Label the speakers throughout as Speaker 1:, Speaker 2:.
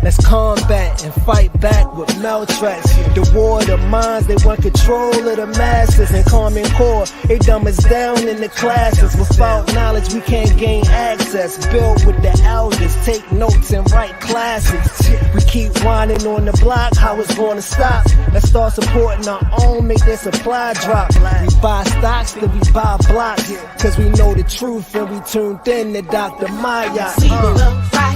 Speaker 1: Let's combat and fight back with maltracks. The war of the minds, they want control of the masses. And Common Core, they dumb us down in the classes. Without knowledge, we can't gain access. Build with the elders, take notes and write classics. We keep whining on the block, how it's gonna stop? Let's start supporting our own, make their supply drop. We buy stocks, then we buy blocks. Cause we know the truth and we tuned in to Dr. Maat.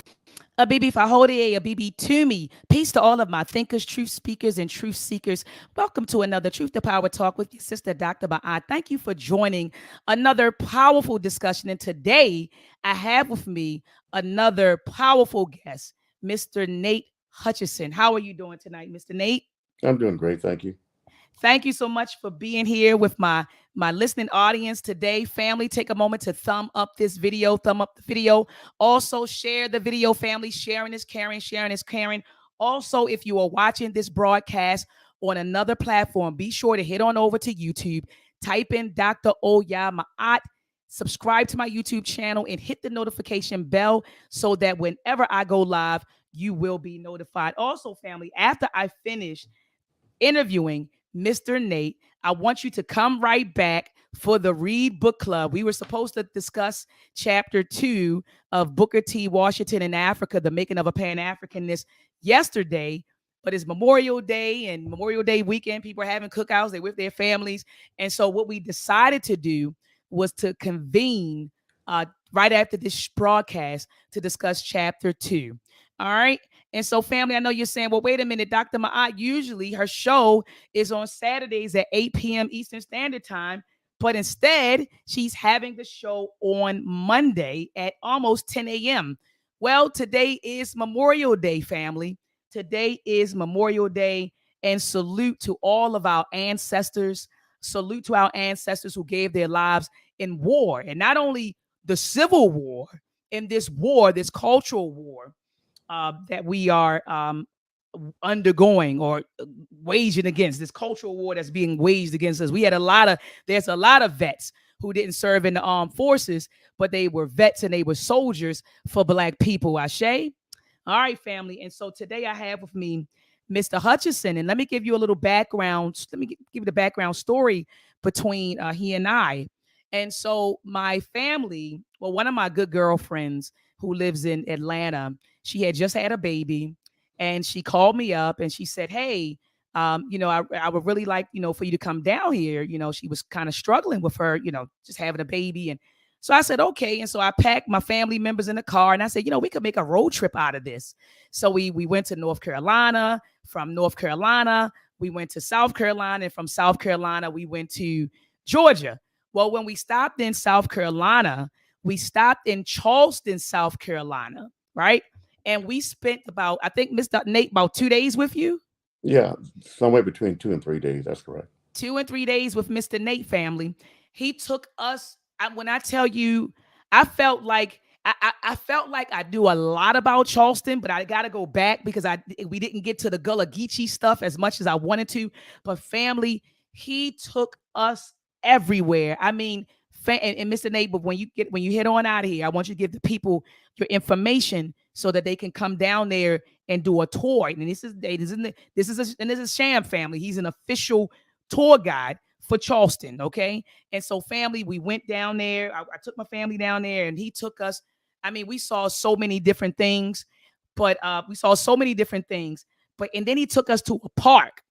Speaker 2: A BB Fahode, a BB to me. Peace to all of my thinkers, truth speakers, and truth seekers. Welcome to another Truth to Power Talk with your sister, Dr. Maat. Thank you for joining another powerful discussion. And today, I have with me another powerful guest, Mr. Nate Hutchinson. How are you doing tonight, Mr. Nate?
Speaker 3: I'm doing great, thank you.
Speaker 2: Thank you so much for being here with my listening audience today. Family, take a moment to thumb up this video, thumb up the video. Also, share the video, family. Sharing is caring, sharing is caring. Also, if you are watching this broadcast on another platform, be sure to head on over to YouTube, type in Dr. Maat, subscribe to my YouTube channel, and hit the notification bell so that whenever I go live, you will be notified. Also, family, after I finish interviewing Mr. Nate, I want you to come right back for the Read Book Club. We were supposed to discuss chapter 2 of Booker T. Washington in Africa, The Making of a Pan-Africanist yesterday, but it's Memorial Day and Memorial Day weekend. People are having cookouts, they're with their families. And so what we decided to do was to convene right after this broadcast to discuss chapter 2. All right. And so, family, I know you're saying, well, wait a minute, Dr. Maat, usually her show is on Saturdays at 8 p.m. Eastern Standard Time, but instead she's having the show on Monday at almost 10 a.m. Well, today is Memorial Day, family. Today is Memorial Day, and salute to all of our ancestors. Salute to our ancestors who gave their lives in war, and not only the Civil War, in this war, this cultural war, that we are undergoing or waging against, this cultural war that's being waged against us. There's a lot of vets who didn't serve in the armed forces, but they were vets and they were soldiers for Black people. Ashe. All right, family. And so today I have with me Mr. Hutchinson, and let me give you a little background. Let me give you the background story between he and I. And so my family, well, one of my good girlfriends who lives in Atlanta, she had just had a baby, and she called me up and she said, hey, I would really like, for you to come down here. She was kind of struggling with her, just having a baby. And so I said, okay. And so I packed my family members in the car and I said, we could make a road trip out of this. So we went to North Carolina. From North Carolina, we went to South Carolina. And from South Carolina, we went to Georgia. Well, when we stopped in South Carolina, we stopped in Charleston, South Carolina, right? And we spent about, I think, Mr. Nate, about 2 days with you?
Speaker 3: Yeah, somewhere between 2 and 3 days. That's correct.
Speaker 2: 2 and 3 days with Mr. Nate, family. He took us, when I tell you, I felt like I do a lot about Charleston, but I got to go back because we didn't get to the Gullah Geechee stuff as much as I wanted to. But family, he took us everywhere. I mean, and Mr. Nate, but when you head on out of here, I want you to give the people your information so that they can come down there and do a tour. And this is Sham family. He's an official tour guide for Charleston. Okay. And so family, we went down there. I took my family down there and he took us. I mean, we saw so many different things, and then he took us to a park.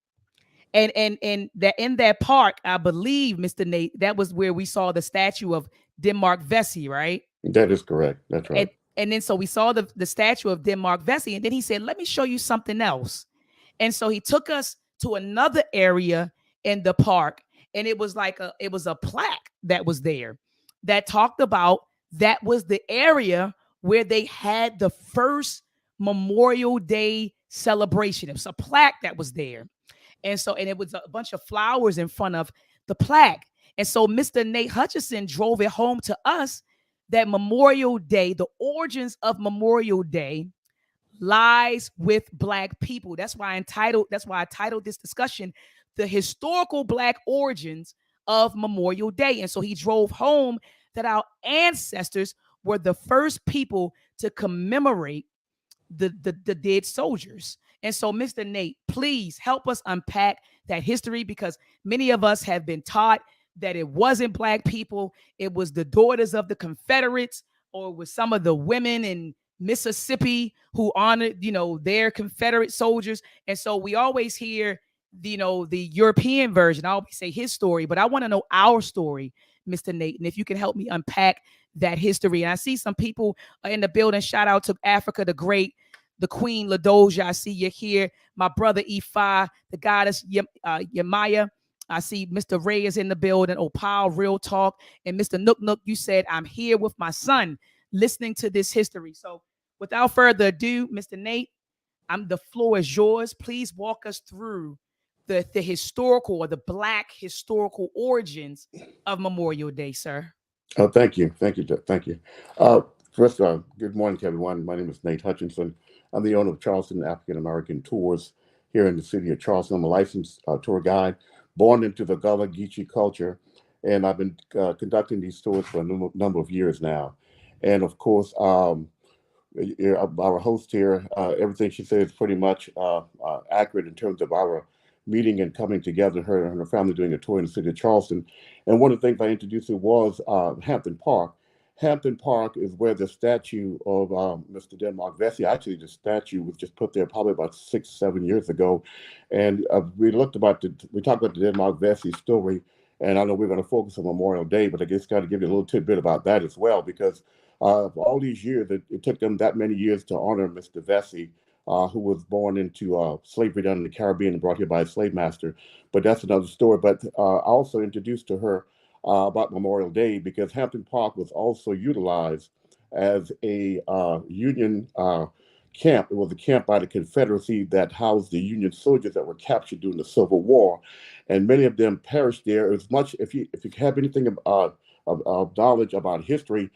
Speaker 2: And that in that park, I believe, Mr. Nate, that was where we saw the statue of Denmark Vesey, right?
Speaker 3: That is correct. That's right.
Speaker 2: And then so we saw the statue of Denmark Vesey, and then he said, let me show you something else. And so he took us to another area in the park, and it was a plaque that was there that talked about that was the area where they had the first Memorial Day celebration. It was a plaque that was there. And it was a bunch of flowers in front of the plaque. And so Mr. Nate Hutchinson drove it home to us that Memorial Day, the origins of Memorial Day, lies with Black people. That's why I titled this discussion, The Historical Black Origins of Memorial Day. And so he drove home that our ancestors were the first people to commemorate the dead soldiers. And so, Mr. Nate, please help us unpack that history, because many of us have been taught that it wasn't Black people, it was the daughters of the Confederates, or it was some of the women in Mississippi who honored, their Confederate soldiers. And so we always hear, the European version. I always say his story, but I want to know our story, Mr. Nate. And if you can help me unpack that history. And I see some people in the building. Shout out to Africa the Great, the Queen Ladoja. I see you here. My brother Ifa, the goddess Yemaya. I see Mr. Ray is in the building. Opal, Real Talk. And Mr. Nook Nook, you said, I'm here with my son listening to this history. So without further ado, Mr. Nate, the floor is yours. Please walk us through the historical, or the Black historical origins of Memorial Day, sir.
Speaker 3: Oh, thank you. Thank you. Thank you. First, good morning to everyone. My name is Nate Hutchinson. I'm the owner of Charleston African American Tours here in the city of Charleston. I'm a licensed tour guide, born into the Gullah Geechee culture, and I've been conducting these tours for a number of years now. And of course, our host here, everything she said is pretty much accurate in terms of our meeting and coming together, her and her family doing a tour in the city of Charleston. And one of the things I introduced her was Hampton Park. Hampton Park is where the statue of Mr. Denmark Vesey, actually the statue was just put there probably about 6-7 years ago. And we talked about the Denmark Vesey story, and I know we're going to focus on Memorial Day, but I just got to give you a little tidbit about that as well, because all these years, it took them that many years to honor Mr. Vesey, who was born into slavery down in the Caribbean and brought here by a slave master. But that's another story. But I also introduced to her about Memorial Day, because Hampton Park was also utilized as a Union camp. It was a camp by the Confederacy that housed the Union soldiers that were captured during the Civil War, and many of them perished there. As much, if you have anything of knowledge about history,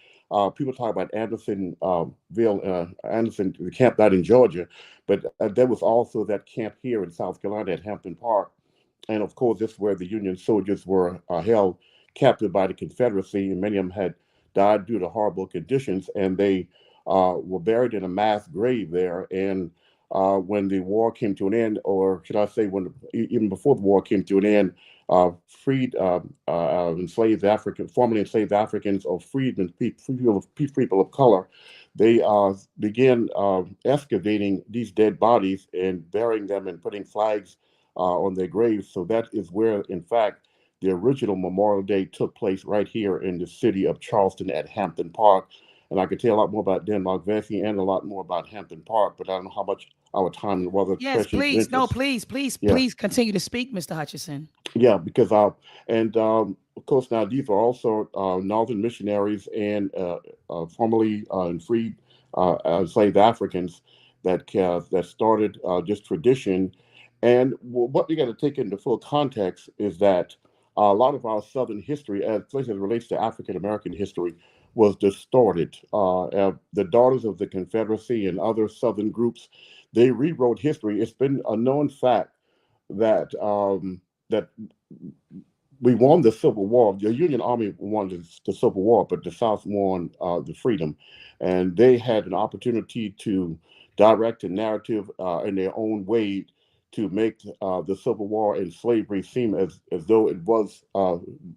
Speaker 3: people talk about Andersonville, Anderson, the camp out in Georgia, but there was also that camp here in South Carolina at Hampton Park. And of course, this is where the Union soldiers were held captive by the Confederacy, and many of them had died due to horrible conditions, and they were buried in a mass grave there. And when the war came to an end, or should I say, even before the war came to an end, freed enslaved formerly enslaved Africans, or freedmen, people of color, they began excavating these dead bodies and burying them and putting flags on their graves. So that is where, in fact, the original Memorial Day took place, right here in the city of Charleston at Hampton Park. And I could tell a lot more about Denmark Vesey and a lot more about Hampton Park, but I don't know how much our time and whether
Speaker 2: yes, please, no, please continue to speak, Mr. Hutchinson.
Speaker 3: Yeah, because of course, now these are also Northern missionaries and formerly freed enslaved Africans that started this tradition. And what you got to take into full context is that a lot of our Southern history, especially as it relates to African American history, was distorted. The Daughters of the Confederacy and other Southern groups, they rewrote history. It's been a known fact that that we won the Civil War. The Union Army won the Civil War, but the South won the freedom, and they had an opportunity to direct a narrative in their own way to make the Civil War and slavery seem as though it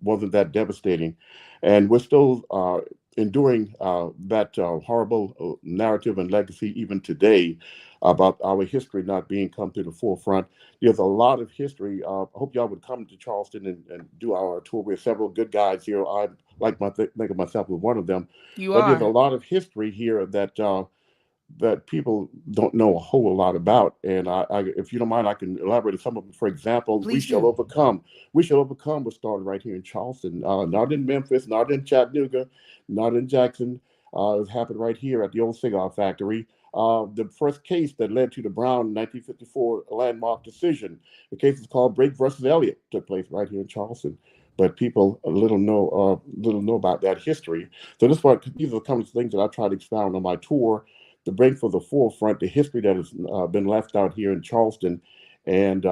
Speaker 3: wasn't that devastating. And we're still enduring that horrible narrative and legacy even today about our history not being come to the forefront. There's a lot of history. I hope y'all would come to Charleston and do our tour. We have several good guides here. I like think of myself as one of them. But there's a lot of history here that people don't know a whole lot about. And I, if you don't mind, I can elaborate on some of them. For example,
Speaker 2: Please
Speaker 3: We Shall Overcome. We Shall Overcome was started right here in Charleston, not in Memphis, not in Chattanooga, not in Jackson. It happened right here at the old cigar factory. The first case that led to the Brown 1954 landmark decision, the case is called Brake versus Elliott, took place right here in Charleston. But people little know about that history. So these are the kind of things that I try to expound on my tour, to bring for the forefront the history that has been left out here in Charleston. And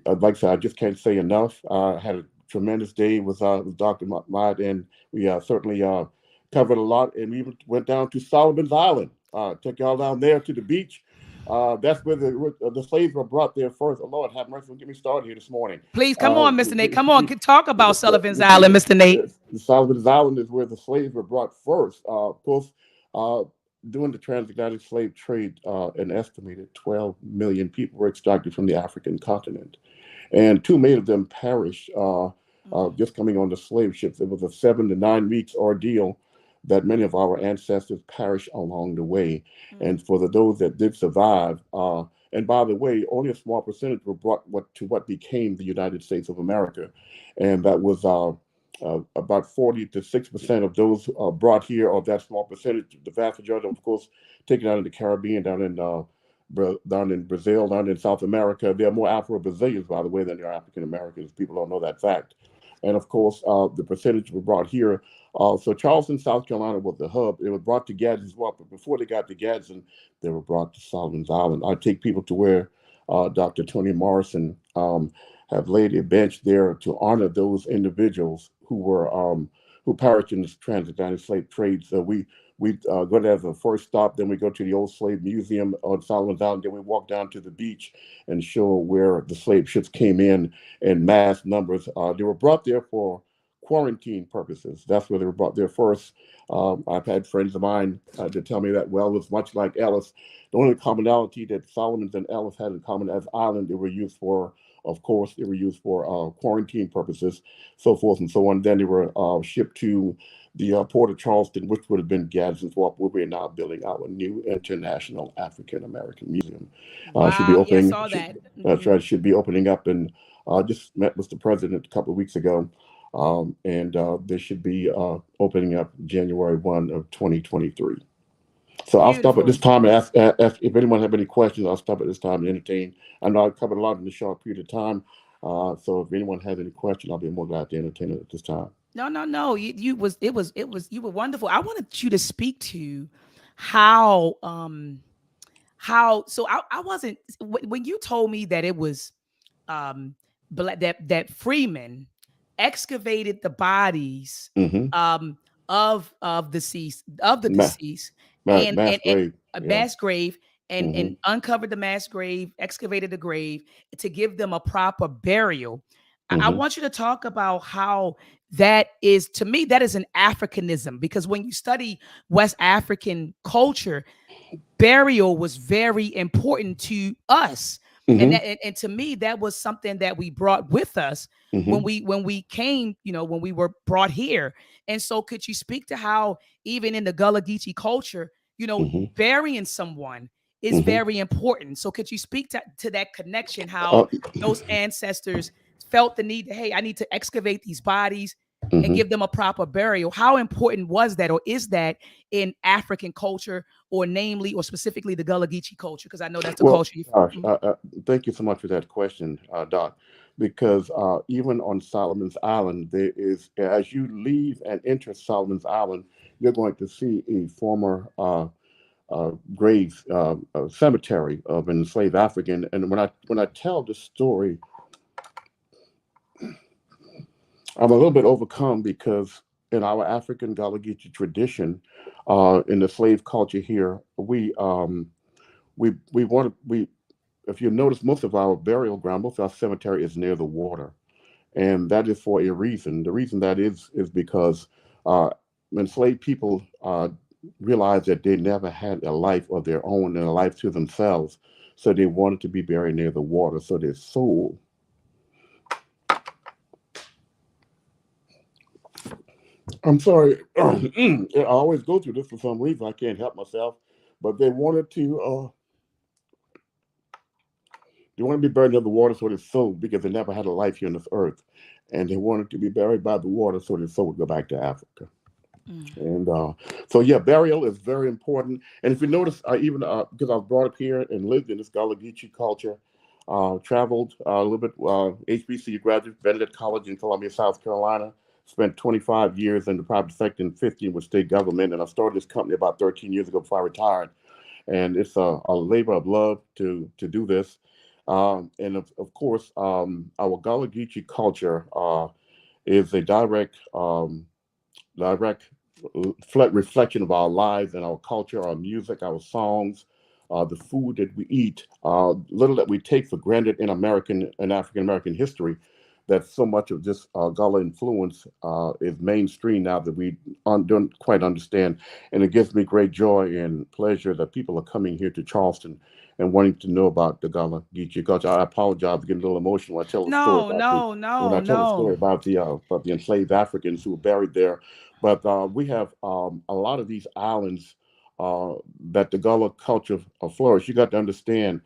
Speaker 3: like I said, I just can't say enough. I had a tremendous day with Dr.maat, and we certainly covered a lot, and we even went down to Solomon's Island. Take y'all down there to the beach. That's where the slaves were brought there first. Oh, Lord, have mercy. Don't get me started here this morning.
Speaker 2: Please come on, Mr. Nate. Come on, talk about Sullivan's Island, Mr. Nate.
Speaker 3: Sullivan's Island is where the slaves were brought first. Of course, during the transatlantic slave trade, an estimated 12 million people were extracted from the African continent, and 2 million of them perished just coming on the slave ships. It was a 7 to 9 weeks ordeal that many of our ancestors perished along the way. And for those that did survive, and by the way, only a small percentage were brought to what became the United States of America, and that was about 40 to 6% of those brought here, or that small percentage. The vast majority, of course, taken out in the Caribbean, down in Brazil, down in South America. There are more Afro-Brazilians, by the way, than there are African Americans. People don't know that fact. And of course, the percentage were brought here. So Charleston, South Carolina was the hub. It was brought to Gadsden as well, but before they got to Gadsden, they were brought to Sullivan's Island. I take people to where Dr. Toni Morrison have laid a bench there to honor those individuals who perished in this transatlantic slave trade. So we go there as a first stop, then we go to the old slave museum on Sullivan's Island, then we walk down to the beach and show where the slave ships came in mass numbers. They were brought there for quarantine purposes. That's where they were brought there first. I've had friends of mine to tell me that, well, it's much like Ellis. The only commonality that Solomons and Ellis had in common as island, they were used for, of course, they were used for quarantine purposes, so forth and so on. Then they were shipped to the port of Charleston, which would have been Gadsden's where we're now building our new International African American Museum.
Speaker 2: Wow,
Speaker 3: should be opening.
Speaker 2: yeah, I saw that.
Speaker 3: That's right. Should be opening up, and just met with the president a couple of weeks ago, and they should be opening up January 1 of 2023. So I'll stop at this time and ask if anyone have any questions. I'll stop at this time and entertain. I know I covered a lot in a short period of time. So if anyone has any questions, I'll be more glad to entertain it at this time.
Speaker 2: No. You were wonderful. I wanted you to speak to how so I wasn't, when you told me that it was that Freeman excavated the bodies of the deceased and a mass grave and uncovered the mass grave, excavated the grave to give them a proper burial. I want you to talk about how that is, to me, that is an Africanism, because when you study West African culture, burial was very important to us. And to me, that was something that we brought with us when we came, when we were brought here. And so could you speak to how even in the Gullah Geechee culture, burying someone is very important. So could you speak to that connection, how those ancestors felt the need, hey, I need to excavate these bodies and give them a proper burial? How important was that, or is that in African culture, or namely, or specifically the Gullah Geechee culture? Because I know that's the culture.
Speaker 3: Thank you so much for that question, Doc. Because even on Solomon's Island, there is, as you leave and enter Solomon's Island, you're going to see a former grave cemetery of an enslaved African. And when I tell the story, I'm a little bit overcome, because in our African Gullah Geechee tradition, in the slave culture here, if you notice, most of our burial ground, most of our cemetery is near the water, and that is for a reason. The reason that is because enslaved people realized that they never had a life of their own and a life to themselves, so they wanted to be buried near the water, so their soul. I'm sorry. I always go through this for some reason. I can't help myself. But they wanted to be buried near the water so their soul, because they never had a life here on this earth. And they wanted to be buried by the water so their soul would go back to Africa. And so, yeah, burial is very important. And if you notice, even because I was brought up here and lived in this Gullah Geechee culture, traveled a little bit, HBCU graduate, Benedict College in Columbia, South Carolina. Spent 25 years in the private sector and 15 with state government. And I started this company about 13 years ago before I retired. And it's a labor of love to do this. And of course, our Gullah Geechee culture is a direct reflection of our lives and our culture, our music, our songs, the food that we eat, little that we take for granted in American and African American history. That so much of this Gullah influence is mainstream now that we don't quite understand. And it gives me great joy and pleasure that people are coming here to Charleston and wanting to know about the Gullah Geechee culture. I apologize for getting a little emotional when I tell the story
Speaker 2: No,
Speaker 3: about the
Speaker 2: no,
Speaker 3: when
Speaker 2: no,
Speaker 3: I tell the story
Speaker 2: no.
Speaker 3: about the enslaved Africans who were buried there. But we have a lot of these islands that the Gullah culture flourished. You got to understand,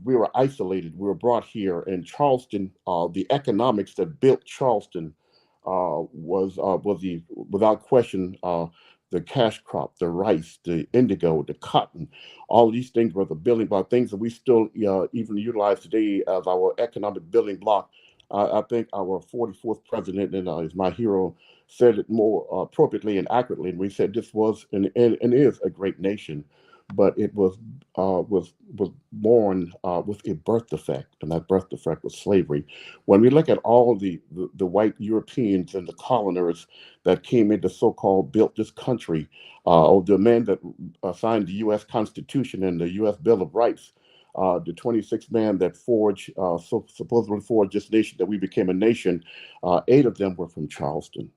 Speaker 3: we were isolated. We were brought here in Charleston. The economics that built Charleston was the without question the cash crop, the rice, the indigo, the cotton. All these things were the building block, things that we still even utilize today as our economic building block. I think our 44th president and is my hero said it more appropriately and accurately. And we said this was and is a great nation, but it was born with a birth defect, and that birth defect was slavery. When we look at all the white Europeans and the coloners that came in to so-called built this country, or the men that signed the U.S. Constitution and the U.S. Bill of Rights, the 26 man that forged, supposedly forged this nation that we became a nation, 8 of them were from Charleston.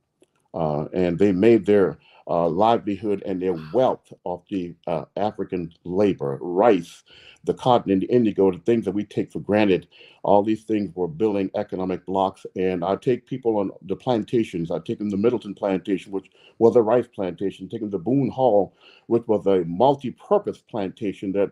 Speaker 3: And they made their livelihood and their wealth off the African labor, rice, the cotton and the indigo, the things that we take for granted. All these things were building economic blocks. And I take people on the plantations. I take them to Middleton Plantation, which was a rice plantation. Take them to Boone Hall, which was a multi-purpose plantation that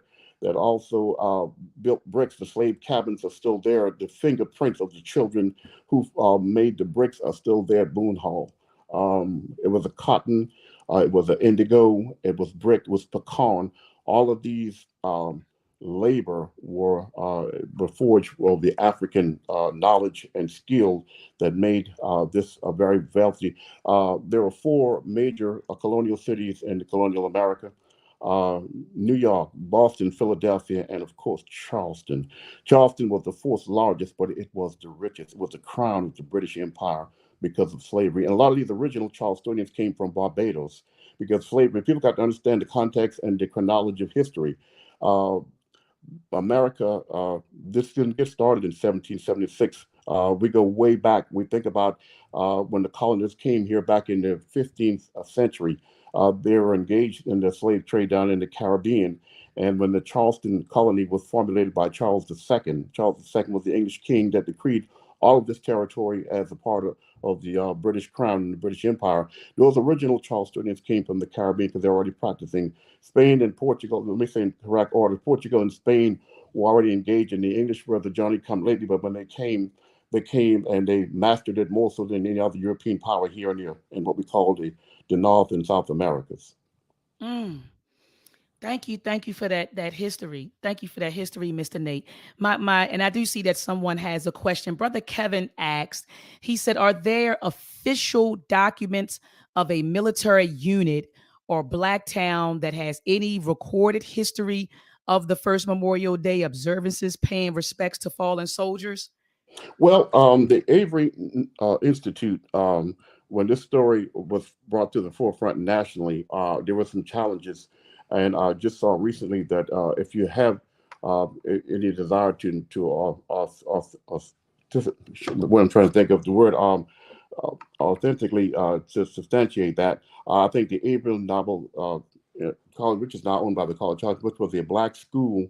Speaker 3: also built bricks. The slave cabins are still there. The fingerprints of the children who made the bricks are still there at Boone Hall. It was a cotton, it was an indigo, it was brick, it was pecan. All of these labor were forged of the African knowledge and skill that made this very wealthy. There were 4 major colonial cities in the colonial America. New York, Boston, Philadelphia, and of course Charleston. Charleston was the 4th largest, but it was the richest. It was the crown of the British Empire because of slavery. And a lot of these original Charlestonians came from Barbados because slavery. People got to understand the context and the chronology of history. Uh, America, this didn't get started in 1776. We go way back. We think about when the colonists came here back in the 15th century. They were engaged in the slave trade down in the Caribbean. And when the Charleston colony was formulated by Charles II, Charles II was the English king that decreed all of this territory as a part of the British Crown and the British Empire. Those original Charlestonians came from the Caribbean because they're already practicing. Spain and Portugal, let me say in correct order, Portugal and Spain were already engaged in the English were the Johnny come lately, but when they came and they mastered it more so than any other European power here in what we call the North and South Americas.
Speaker 2: Mm. Thank you for that history. Thank you for that history, Mr. Nate. And I do see that someone has a question. Brother Kevin asked, he said, are there official documents of a military unit or black town that has any recorded history of the first Memorial Day observances paying respects to fallen soldiers?
Speaker 3: Well, the Avery Institute, when this story was brought to the forefront nationally, there were some challenges. And I just saw recently that if you have any desire what I'm trying to think of the word, authentically to substantiate that, I think the Avery Novel College, which is now owned by the College, which was a black school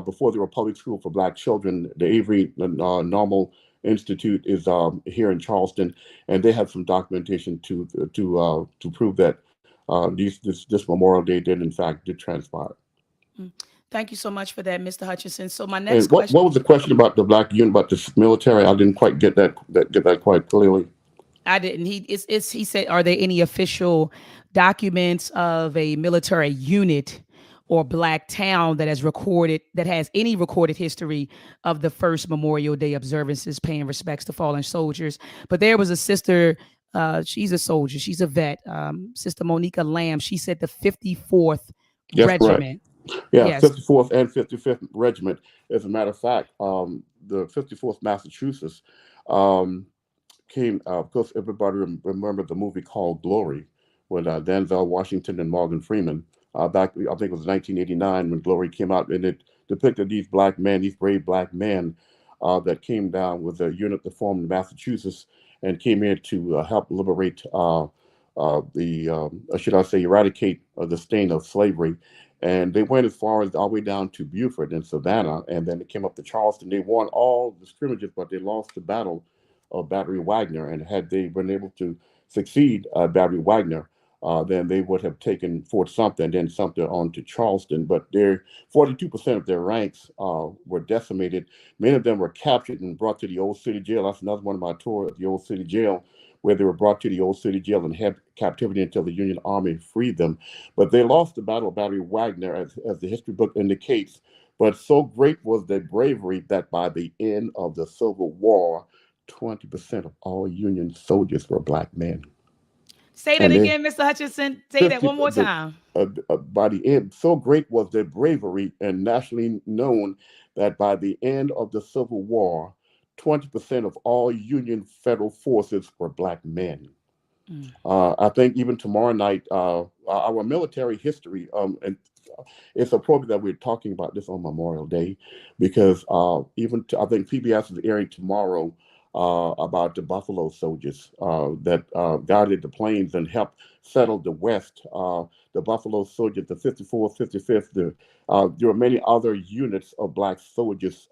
Speaker 3: before there were public school for black children. The Avery Normal Institute is here in Charleston, and they have some documentation to prove that this Memorial Day did transpire.
Speaker 2: Mm. Thank you so much for that, Mr. Hutchinson. So my next
Speaker 3: And what
Speaker 2: question.
Speaker 3: was the question about the black unit, about the military? I didn't quite get that quite clearly.
Speaker 2: I didn't. He said, are there any official documents of a military unit or black town that has any recorded history of the first Memorial Day observances paying respects to fallen soldiers? But there was a sister, she's a soldier, she's a vet, Sister Monica Lamb. She said the 54th
Speaker 3: Yes, correct.
Speaker 2: Regiment.
Speaker 3: Yeah,
Speaker 2: Yes.
Speaker 3: 54th and 55th Regiment. As a matter of fact, the 54th Massachusetts came, of course, everybody remember the movie called Glory with Denzel Washington and Morgan Freeman. Back, I think it was 1989 when Glory came out, and it depicted these black men, these brave black men that came down with a unit that formed in Massachusetts and came in to help liberate should I say, eradicate the stain of slavery. And they went as far as all the way down to Beaufort and Savannah, and then they came up to Charleston. They won all the scrimmages, but they lost the battle of Battery Wagner. And had they been able to succeed Battery Wagner, then they would have taken Fort Sumter and then Sumter on to Charleston. But their 42% of their ranks were decimated. Many of them were captured and brought to the Old City Jail. That's another one of my tours of the Old City Jail, where they were brought to the Old City Jail and had captivity until the Union Army freed them. But they lost the Battle of Battery Wagner, as the history book indicates. But so great was their bravery that by the end of the Civil War, 20% of all Union soldiers were black men.
Speaker 2: Say that
Speaker 3: And they
Speaker 2: again, Mr. Hutchinson. Say that
Speaker 3: 50
Speaker 2: one more time.
Speaker 3: by the end, so great was their bravery and nationally known that by the end of the Civil War, 20% of all Union federal forces were black men.
Speaker 2: Mm.
Speaker 3: I think even tomorrow night, our military history, and it's appropriate that we're talking about this on Memorial Day, because I think PBS is airing tomorrow about the Buffalo soldiers that guarded the plains and helped settle the West. The Buffalo soldiers, the 54th, 55th, there were many other units of black soldiers.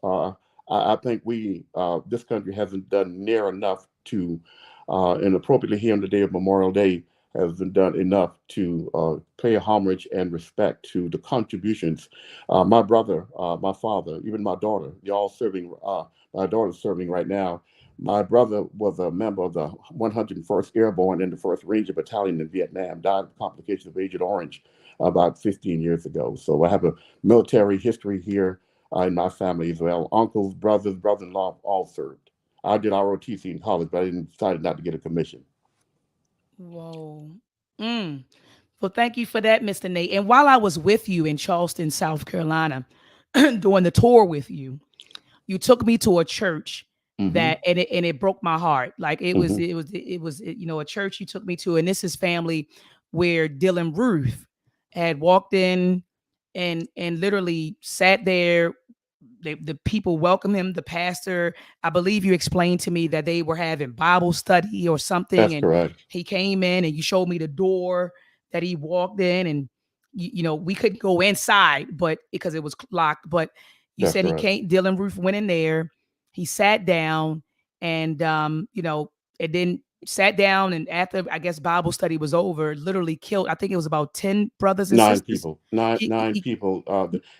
Speaker 3: I think this country hasn't done near enough to, and appropriately here on the day of Memorial Day, hasn't done enough to pay homage and respect to the contributions. My brother, my father, even my daughter, they're all serving. My daughter's serving right now. My brother was a member of the 101st Airborne in the 1st Ranger Battalion in Vietnam, died of complications of Agent Orange about 15 years ago. So I have a military history here in my family as well. Uncles, brothers, brother-in-law all served. I did ROTC in college, but I decided not to get a commission.
Speaker 2: Whoa. Mm. Well, thank you for that, Mr. Nate. And while I was with you in Charleston, South Carolina, doing the tour with you, you took me to a church
Speaker 3: Hmm.
Speaker 2: that and it broke my heart. Like
Speaker 3: Hmm.
Speaker 2: a church you took me to, and this is family where Dylan Ruth had walked in and literally sat there. The people welcomed him. The pastor, I believe you explained to me that they were having Bible study or something,
Speaker 3: That's
Speaker 2: and
Speaker 3: correct.
Speaker 2: he came in and you showed me the door that he walked in, and we couldn't go inside, but because it was locked. But you
Speaker 3: That's
Speaker 2: said he
Speaker 3: correct.
Speaker 2: came. Dylan Roof went in there. He sat down, and and then sat down, and after I guess Bible study was over, literally killed. I think it was about 10 brothers and
Speaker 3: Nine
Speaker 2: sisters.
Speaker 3: people. Nine
Speaker 2: He,
Speaker 3: nine
Speaker 2: he,
Speaker 3: people.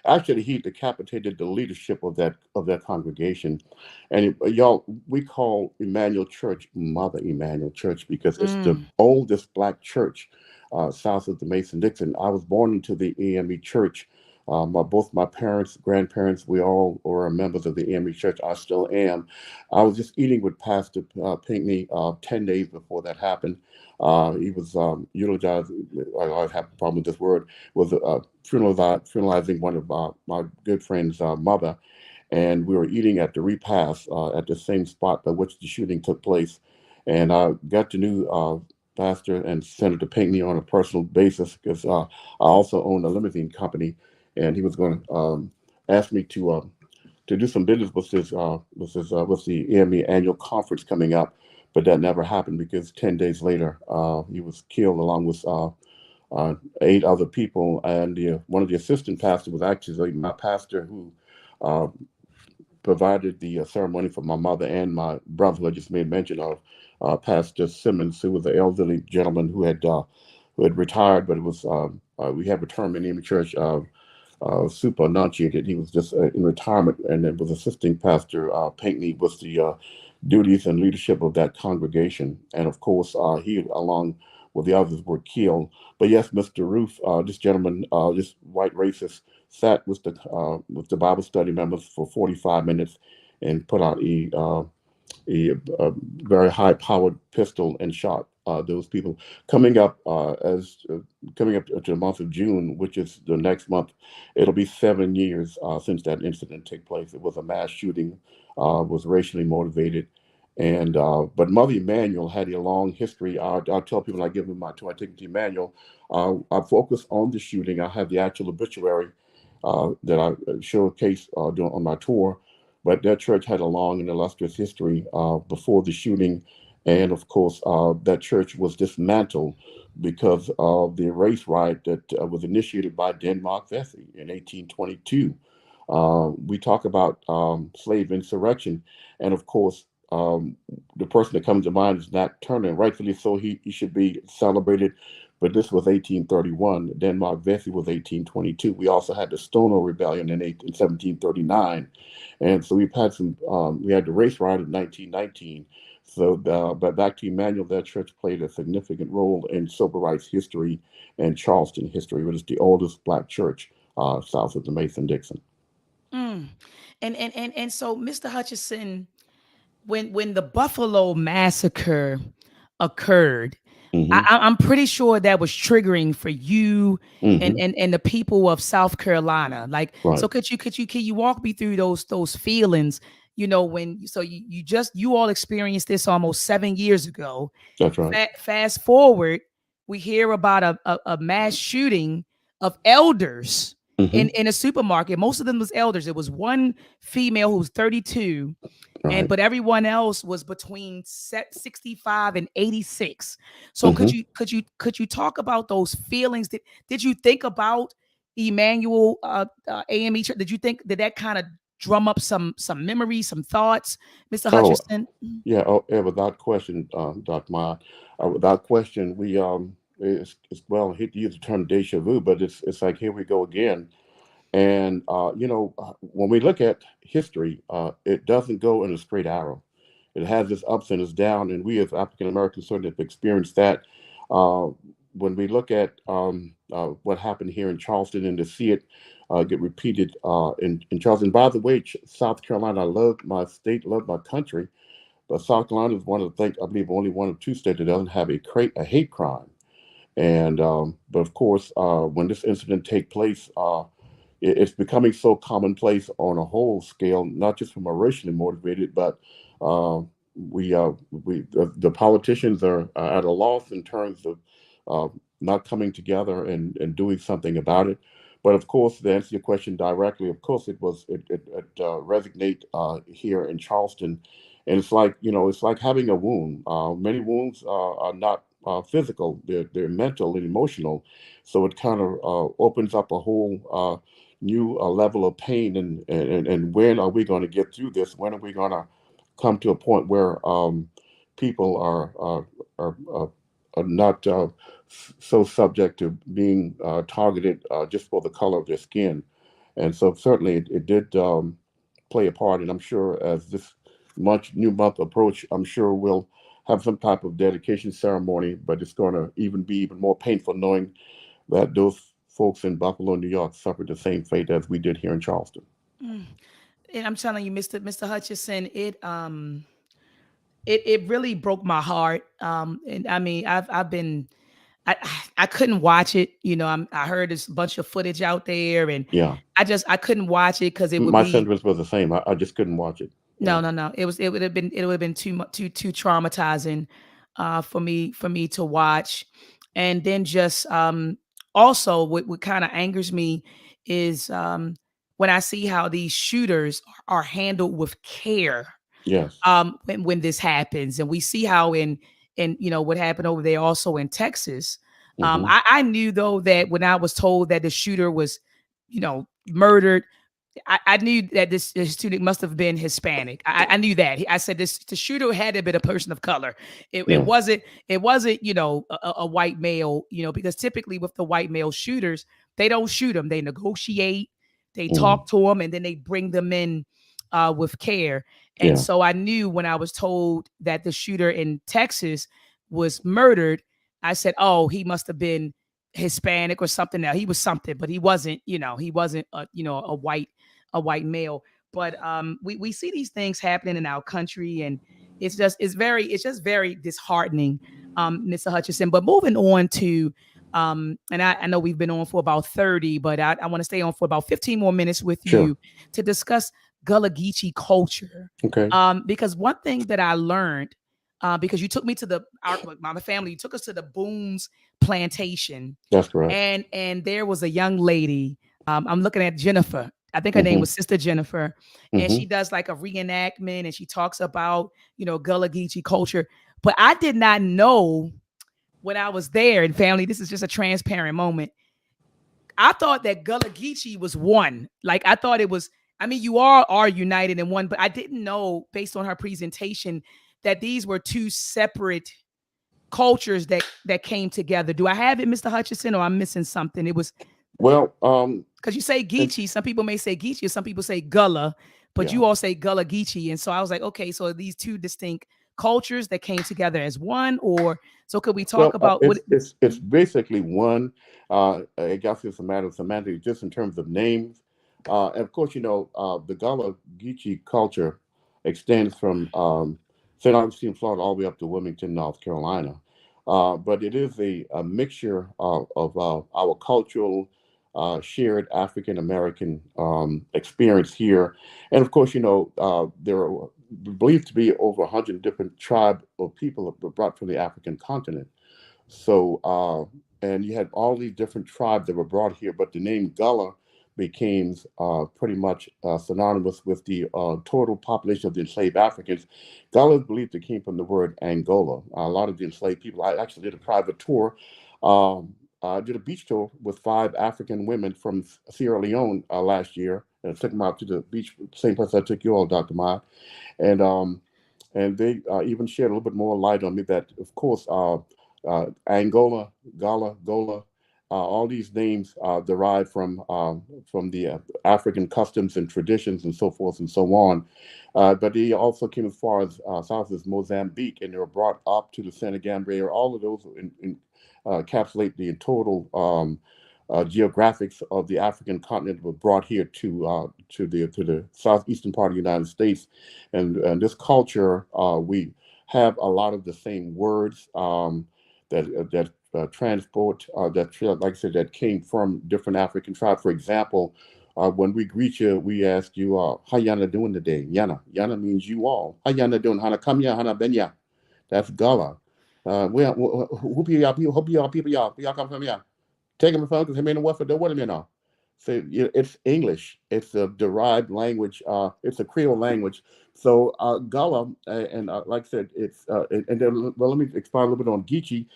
Speaker 3: Actually, he decapitated the leadership of that congregation, and y'all, we call Emmanuel Church Mother Emmanuel Church because it's the
Speaker 2: mm,
Speaker 3: oldest black church south of the Mason Dixon. I was born into the AME Church. Both my parents, grandparents, we all were members of the AME Church. I still am. I was just eating with Pastor Pinckney 10 days before that happened. He was eulogized. I have a problem with this word. Was funeralizing one of my good friend's mother, and we were eating at the repast at the same spot by which the shooting took place. And I got to know Pastor and Senator Pinckney on a personal basis because I also own a limousine company, and he was going to ask me to do some business with the AME annual conference coming up, but that never happened because 10 days later he was killed along with 8 other people, and one of the assistant pastors was actually my pastor who uh, provided the ceremony for my mother and my brother, who I just made mention of, Pastor Simmons, who was an elderly gentleman who had retired, but it was we have a term in the church. Super enunciated. He was just in retirement, and it was assisting Pastor Pinckney with the duties and leadership of that congregation. And of course, he, along with the others, were killed. But yes, Mr. Roof, this gentleman, this white racist, sat with the Bible study members for 45 minutes and put out a very high-powered pistol and shot those people. Coming up coming up to the month of June, which is the next month, it'll be 7 years since that incident took place. It was a mass shooting, was racially motivated, And but Mother Emanuel had a long history. I'll tell people when I give them my tour, I take them to Emanuel. I focus on the shooting. I have the actual obituary that I showcase on my tour. But that church had a long and illustrious history before the shooting, and of course, that church was dismantled because of the race riot that was initiated by Denmark Vesey in 1822. We talk about slave insurrection, and of course, the person that comes to mind is Nat Turner, and rightfully so. He should be celebrated, but this was 1831. Denmark Vesey was 1822. We also had the Stonewall Rebellion in 1739, and so we've had some. We had the race riot in 1919. So, but back to Emmanuel, that church played a significant role in civil rights history and Charleston history. It is the oldest black church south of the Mason-Dixon.
Speaker 2: Mm. And so, Mr. Hutchinson, when the Buffalo massacre occurred,
Speaker 3: Hmm.
Speaker 2: I'm pretty sure that was triggering for you
Speaker 3: Hmm.
Speaker 2: and the people of South Carolina. Like, so
Speaker 3: Right.
Speaker 2: can you walk me through those feelings? You know, when so you all experienced this almost 7 years ago.
Speaker 3: That's right.
Speaker 2: Fast forward, we hear about a mass shooting of elders
Speaker 3: Hmm.
Speaker 2: in a supermarket. Most of them was elders. It was one female who was 32, and
Speaker 3: Right.
Speaker 2: but everyone else was between 65 and 86. So
Speaker 3: Hmm.
Speaker 2: could you talk about those feelings? Did you think about Emmanuel AME Church? Did that kind of drum up some memories, some thoughts, Mr.
Speaker 3: Oh,
Speaker 2: Hutchinson?
Speaker 3: yeah. Oh, yeah. Without question, Dr. Maat. Without question, it's well, I hate to use the term deja vu, but it's like here we go again. And when we look at history, it doesn't go in a straight arrow. It has its ups and its downs, and we as African Americans certainly have experienced that. Uh, when we look at what happened here in Charleston and to see it get repeated in Charleston. By the way, South Carolina, I love my state, love my country, but South Carolina is one of the things, I believe, only one of two states that doesn't have a hate crime. And but of course, when this incident take place, it's becoming so commonplace on a whole scale, not just from a racially motivated, but uh, the politicians are at a loss in terms of uh, not coming together and doing something about it. But of course, to answer your question directly, of course, it resonate here in Charleston, and it's like it's like having a wound. Many wounds are not physical; they're mental and emotional. So it kind of opens up a whole new level of pain, and when are we going to get through this? When are we going to come to a point where people are not so subject to being targeted just for the color of their skin? And so certainly it did play a part, and I'm sure as this new month approach, I'm sure we'll have some type of dedication ceremony, but it's going to be even more painful knowing that those folks in Buffalo, New York, suffered the same fate as we did here in Charleston.
Speaker 2: Mm. And I'm telling you, Mr. Hutchinson, it really broke my heart. And I mean, I've been I I couldn't watch it. You know, I heard this bunch of footage out there, and
Speaker 3: Yeah,
Speaker 2: I couldn't watch it because it would
Speaker 3: my
Speaker 2: be
Speaker 3: sentiments were the same. I just couldn't watch it. Yeah,
Speaker 2: no. It would have been too much too traumatizing for me to watch. And then just also what kind of angers me is when I see how these shooters are handled with care
Speaker 3: yes,
Speaker 2: when this happens, and we see how in what happened over there also in Texas.
Speaker 3: hmm,
Speaker 2: I knew though that when I was told that the shooter was murdered, I knew that this student must have been Hispanic. I knew that. I said the shooter had to be a person of color.
Speaker 3: yes,
Speaker 2: It wasn't a white male, because typically with the white male shooters, they don't shoot them. They negotiate, they
Speaker 3: mm,
Speaker 2: talk to them, and then they bring them in with care. And
Speaker 3: yeah,
Speaker 2: so I knew when I was told that the shooter in Texas was murdered, I said, "Oh, he must have been Hispanic or something." Now he was something, but he wasn't. He wasn't a white male. But we see these things happening in our country, and it's just very disheartening, Mr. Hutchinson. But moving on to and I know we've been on for about 30, but I want to stay on for about 15 more minutes with
Speaker 3: sure,
Speaker 2: you to discuss Gullah Geechee culture.
Speaker 3: Okay.
Speaker 2: Because one thing that I learned, because you took me to my family, you took us to the Boone's plantation,
Speaker 3: That's correct.
Speaker 2: and there was a young lady. I'm looking at Jennifer. I think her name
Speaker 3: Mm-hmm.
Speaker 2: was Sister Jennifer, and
Speaker 3: Mm-hmm.
Speaker 2: she does like a reenactment, and she talks about Gullah Geechee culture. But I did not know when I was there. And family, this is just a transparent moment. I thought that Gullah Geechee was one. Like I thought it was. I mean, you all are united in one, but I didn't know based on her presentation that these were two separate cultures that came together. Do I have it, Mr. Hutchinson, or I'm missing something? It was
Speaker 3: Well,
Speaker 2: because you say Geechee. Some people may say Geechee, or some people say Gullah, but
Speaker 3: yeah.
Speaker 2: you all say Gullah Geechee. And so I was like, okay, so are these two distinct cultures that came together as one, or so could we talk
Speaker 3: Well,
Speaker 2: about what?
Speaker 3: it's basically one. I guess it's a matter of semantics, just in terms of names. And of course, the Gullah Geechee culture extends from St. Augustine, Florida, all the way up to Wilmington, North Carolina. But it is a mixture of our cultural shared African American experience here, and of course, there are believed to be over 100 different tribes of people that were brought from the African continent. So, and you had all these different tribes that were brought here, but the name Gullah became pretty much synonymous with the total population of the enslaved Africans. Gullah is believed to came from the word Angola. A lot of the enslaved people, I actually did a private tour. I did a beach tour with 5 African women from Sierra Leone last year, and I took them out to the beach, same place I took you all, Dr. Maat. And they even shared a little bit more light on me that, of course, Angola, Gala, Gola, all these names derive from the African customs and traditions and so forth and so on. But they also came as far as south as Mozambique, and they were brought up to the Senegambia area. All of those encapsulate the total geographics of the African continent were brought here to the southeastern part of the United States, and this culture we have a lot of the same words that transport like I said, that came from different African tribes. For example, when we greet you, we ask you, "How yana doing today?" Yana means you all. How yana doing? Hana come ya? Hana benya? That's Gullah. Who be y'all people? Hope y'all come from ya? Take them phone because he mean what for the what do you know? So it's English. It's a derived language. It's a Creole language. So Gullah, and like I said, it's and then well, let me expand a little bit on Geechee.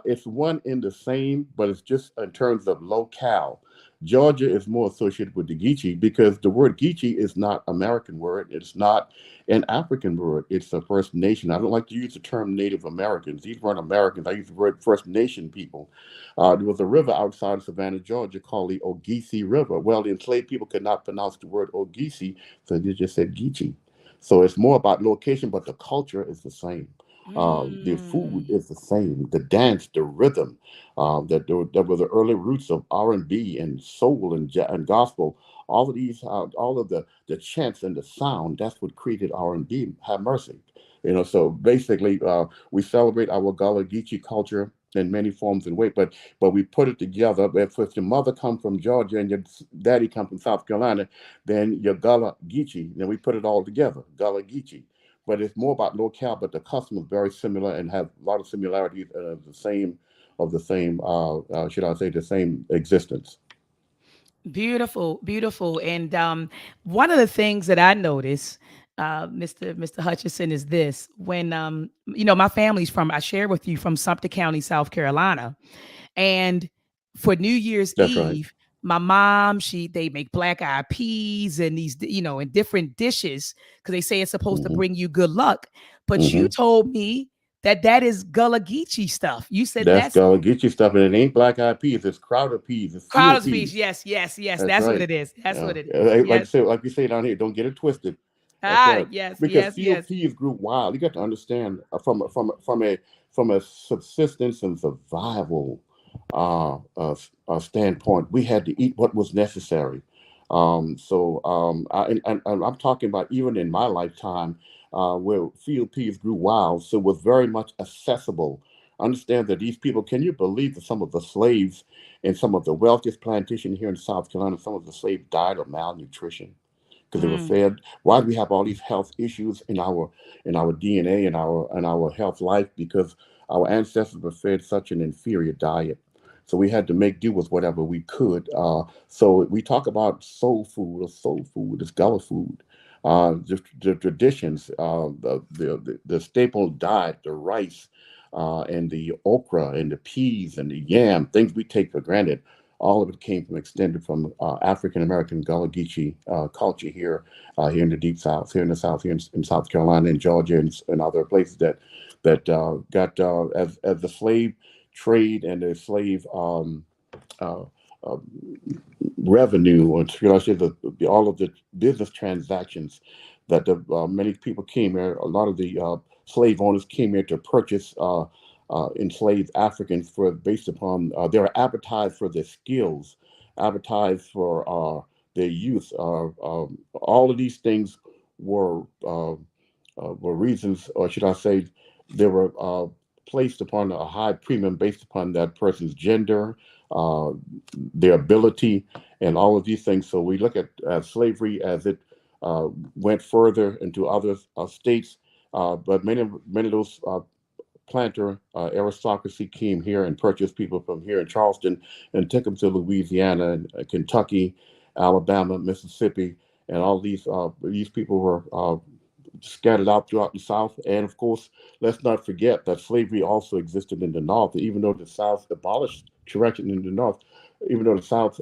Speaker 3: It's one in the same, but it's just in terms of locale. Georgia is more associated with the Geechee because the word Geechee is not American word. It's not an African word. It's a First Nation. I don't like to use the term Native Americans. These weren't Americans. I use the word First Nation people. There was a river outside of Savannah, Georgia, called the Ogeechee River. Well, the enslaved people could not pronounce the word Ogeechee, so they just said Geechee. So it's more about location, but the culture is the same. The food
Speaker 2: Mm.
Speaker 3: is the same. The dance, the rhythm, that were the early roots of R&B and soul and gospel. All of these, all of the chants and the sound, that's what created R&B. Have mercy. So basically, we celebrate our Gullah Geechee culture in many forms and ways, but we put it together. If your mother come from Georgia and your daddy come from South Carolina, then your Gullah Geechee. Then we put it all together, Gullah Geechee. But it's more about locale, but the custom is very similar and have a lot of similarities should I say, the same existence.
Speaker 2: Beautiful, beautiful. And one of the things that I noticed, Mr. Hutchinson, is this: when my family's from, I share with you, from Sumter County, South Carolina, and for New Year's
Speaker 3: That's right.
Speaker 2: Eve, my mom, they make black eyed peas and these, and different dishes because they say it's supposed to
Speaker 3: Hmm.
Speaker 2: bring you good luck. But you
Speaker 3: Hmm.
Speaker 2: told me that is Gullah Geechee stuff. You said
Speaker 3: That's
Speaker 2: that's
Speaker 3: Gullah Geechee stuff, and it ain't black eyed peas. It's crowder peas. It's field
Speaker 2: Crowder's peas.
Speaker 3: peas.
Speaker 2: Yes, yes, yes.
Speaker 3: That's
Speaker 2: That's what
Speaker 3: right.
Speaker 2: it is. That's
Speaker 3: Yeah.
Speaker 2: what it is. Yes.
Speaker 3: Like we say down here, don't get it twisted. That's
Speaker 2: Ah,
Speaker 3: right.
Speaker 2: yes,
Speaker 3: Because
Speaker 2: yes,
Speaker 3: field
Speaker 2: yes.
Speaker 3: peas grew wild. You got to understand from a subsistence and survival standpoint, we had to eat what was necessary. And I'm talking about even in my lifetime, where field peas grew wild, so it was very much accessible. Understand that these people, can you believe that some of the slaves in some of the wealthiest plantation here in South Carolina, some of the slaves died of malnutrition? because they were fed. Why do we have all these health issues in our DNA and our health life? Because our ancestors were fed such an inferior diet. So we had to make do with whatever we could. So we talk about soul food is Gullah food. The traditions, the staple diet, the rice, and the okra and the peas and the yam, things we take for granted. All of it came from extended from African American Gullah Geechee culture here in the deep South, here in the South, here in South Carolina and Georgia and other places that got as the slave trade and the slave uh, uh, revenue, or should I say, all of the business transactions that many people came here. A lot of the slave owners came here to purchase enslaved Africans for based upon they were advertised for their skills, advertised for their youth. All of these things were reasons, or should I say, they were placed upon a high premium based upon that person's gender, uh, their ability, and all of these things. So we look at slavery as it went further into other states, but many of those planter aristocracy came here and purchased people from here in Charleston and took them to Louisiana and Kentucky, Alabama, Mississippi, and all these people were scattered out throughout the South. And of course, let's not forget that slavery also existed in the North. Even though the South abolished correction in the North, even though the South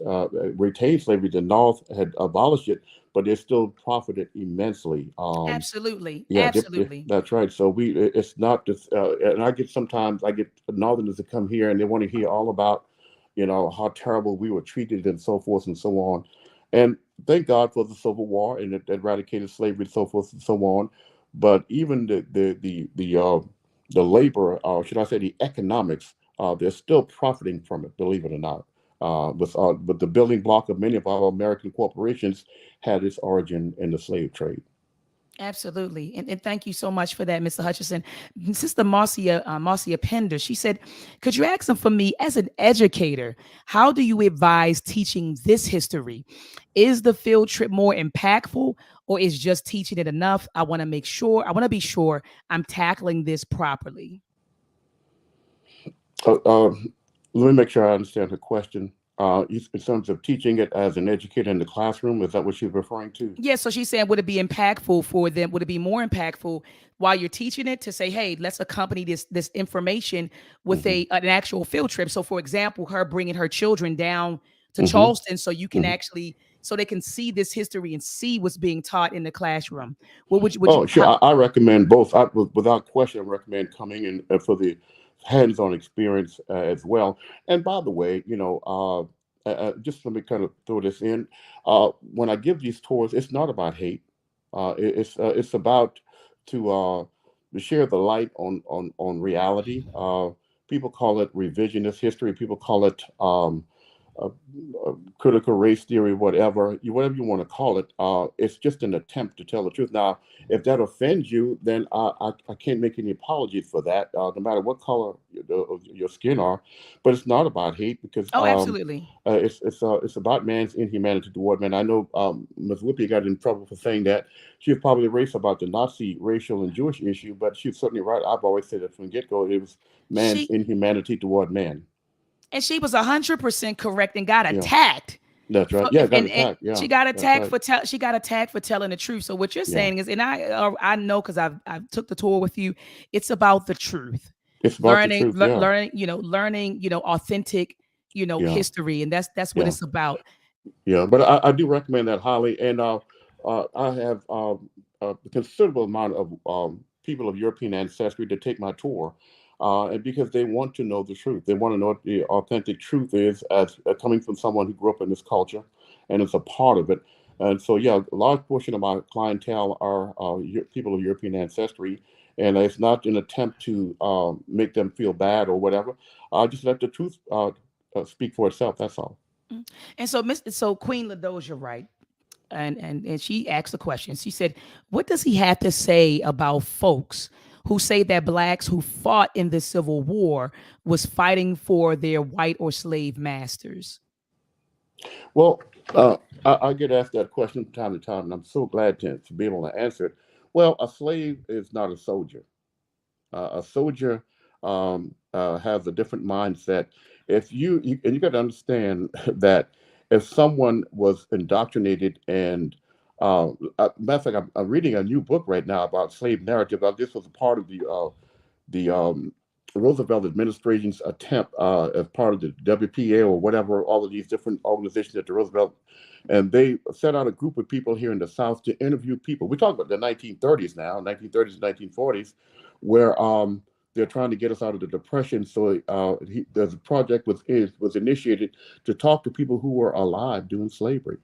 Speaker 3: retained slavery, the North had abolished it, but they still profited immensely.
Speaker 2: Absolutely.
Speaker 3: Yeah,
Speaker 2: Absolutely.
Speaker 3: that's right. So it's not just, and I get Northerners that come here and they want to hear all about, how terrible we were treated and so forth and so on. And thank God for the Civil War and it eradicated slavery and so forth and so on. But even the labor, should I say, the economics, they're still profiting from it, believe it or not. But the building block of many of our American corporations had its origin in the slave trade.
Speaker 2: Absolutely. And thank you so much for that, Mr. Hutchinson. Sister Marcia Pender, she said, could you ask them for me as an educator, how do you advise teaching this history? Is the field trip more impactful or is just teaching it enough? I want to be sure I'm tackling this properly.
Speaker 3: Uh, uh, Let me make sure I understand her question. In terms of teaching it as an educator in the classroom, is that what she's referring to?
Speaker 2: Yeah, so she's saying, would it be impactful for them? Would it be more impactful while you're teaching it to say, hey, let's accompany this information with
Speaker 3: Hmm.
Speaker 2: an actual field trip? So, for example, her bringing her children down to
Speaker 3: Hmm.
Speaker 2: Charleston so you can
Speaker 3: Hmm.
Speaker 2: actually so they can see this history and see what's being taught in the classroom. What would you
Speaker 3: Oh, sure. I recommend both. Without question, I recommend coming in for the hands-on experience as well. And by the way, just let me kind of throw this in. When I give these tours, it's not about hate. It's about to to share the light on reality. People call it revisionist history. People call it uh, critical race theory, whatever you want to call it. It's just an attempt to tell the truth. Now, if that offends you, then I can't make any apologies for that, no matter what color your skin are. But it's not about hate because
Speaker 2: Oh, absolutely.
Speaker 3: it's about man's inhumanity toward man. I know Ms. Whippy got in trouble for saying that. She was probably racist about the Nazi racial and Jewish issue, but she's certainly right. I've always said that from the get go. It was man's
Speaker 2: She
Speaker 3: inhumanity toward man.
Speaker 2: and she was 100% correct and got
Speaker 3: Yeah,
Speaker 2: attacked.
Speaker 3: that's right. Yeah, got
Speaker 2: And
Speaker 3: attacked. Yeah,
Speaker 2: she got
Speaker 3: that's
Speaker 2: attacked
Speaker 3: right.
Speaker 2: she got attacked for telling the truth. So what you're
Speaker 3: Yeah,
Speaker 2: saying is, and I know because I've took the tour with you, it's about the truth,
Speaker 3: it's about the truth. Yeah,
Speaker 2: learning authentic
Speaker 3: yeah,
Speaker 2: history, and that's what
Speaker 3: yeah,
Speaker 2: it's about.
Speaker 3: yeah. But I do recommend that highly, and I have a considerable amount of people of European ancestry to take my tour, and because they want to know the truth, they want to know what the authentic truth is, as coming from someone who grew up in this culture, and it's a part of it. And so, yeah, a large portion of my clientele are people of European ancestry, and it's not an attempt to make them feel bad or whatever. I just let the truth speak for itself. That's all.
Speaker 2: Mm. And so Queen Ladoja, right? And she asked a question. She said, "What does he have to say about folks who say that blacks who fought in the Civil War was fighting for their white or slave masters?"
Speaker 3: Well, Uh, I get asked that question from time to time, and I'm so glad to be able to answer it. Well, a slave is not a soldier. A soldier has a different mindset. If and you got to understand that if someone was indoctrinated and matter of fact, I'm reading a new book right now about slave narrative. This was a part of the Roosevelt administration's attempt as part of the WPA or whatever, all of these different organizations at the Roosevelt, and they set out a group of people here in the South to interview people. We talk about the 1930s now, 1930s, 1940s, where they're trying to get us out of the depression. So there's a project was initiated to talk to people who were alive during slavery.